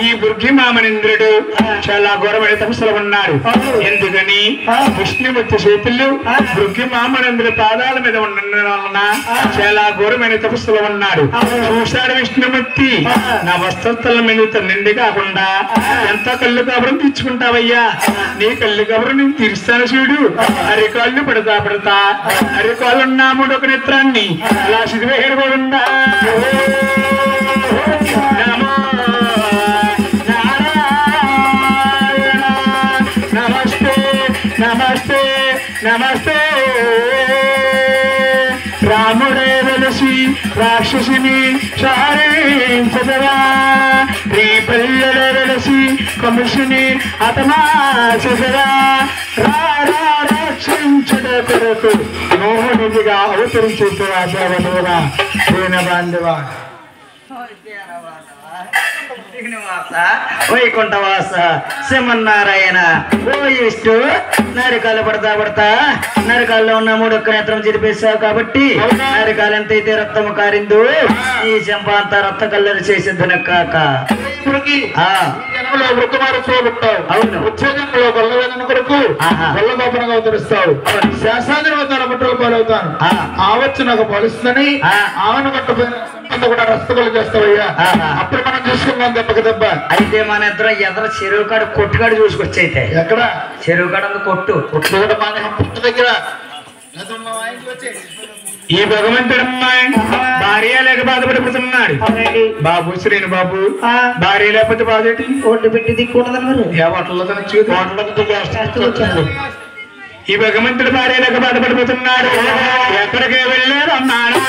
ఈ బుద్ధి మామనింద్రుడు చాలా ఘోరమైన తపస్సులు ఉన్నాడు. ఎందుకని విష్ణుమూర్తి చేతులు బుద్ధి మామనింద్రుడి పాదాల మీద ఉండడం వలన చాలా ఘోరమైన తపస్సులు ఉన్నాడు. చూశాడు విష్ణుమూర్తి, నా వస్త్రతల మీద నిండి కాకుండా ఎంత కళ్ళు కబరం తీర్చుకుంటావయ్యా, నీ కళ్ళు కబరం నేను తీరుస్తాను చూడు. అరికాళ్ళు పడతా అరికాళ్ళున్నా మూడొక నేత్రాన్ని అలా సిరివేయకూడా నమస్తే నమస్తే రాముడే వెలసి రాక్షసిని సారించదరా, నీ పల్లెలో వెలసి కమిషని అతమాచదరా, రక్షించుట కొరకు మోహనిధిగా అవతరించుతున్నా సేవనుగా దీన బాంధవా వైకుంఠవాస శ్రీమన్నారాయణ. ఓ ఇష్టు నరికాలు పడతా నరికాల్లో ఉన్న మూడొక్క నేత్రం చెరిపేశావు కాబట్టి నరికాలు ఎంతైతే రక్తము కారిందో ఈ చెంప అంతా రక్త కల్లరి చేసేద్దున కాక అవును ఉచ్చేదంలో గొల్లవేదన కొరకు గొల్లగోపనగా అవతరిస్తావు. శాస్త్రాన్ని బట్టలు పాలవుతాను ఆవచ్చు నాకు పలుస్తుందని ఆమెను పట్టపోయిన కూడా రస్తగలు చేస్తావయ్యా. అప్పుడు మనం చూసుకున్నాం దెబ్బకి దెబ్బ. అయితే మన ఇద్దరు ఎదర చెరువు కాడు కొట్టుకాడు చూసుకొచ్చి అయితే ఎక్కడ చెరువు కాడ కొట్టు పుట్టు దగ్గర ఈ భగవంతుడమ్మాయి భార్య లేక బాధపడిపోతున్నాడు. బాబు శ్రీను బాబు భార్య లేకపోతే బాధేటి ఓట్లు పెట్టి దిక్కుండదన్నారు. ఈ భగవంతుడు భార్య లేక బాధపడిపోతున్నాడు. ఎక్కడికి వెళ్ళారు అన్నాడు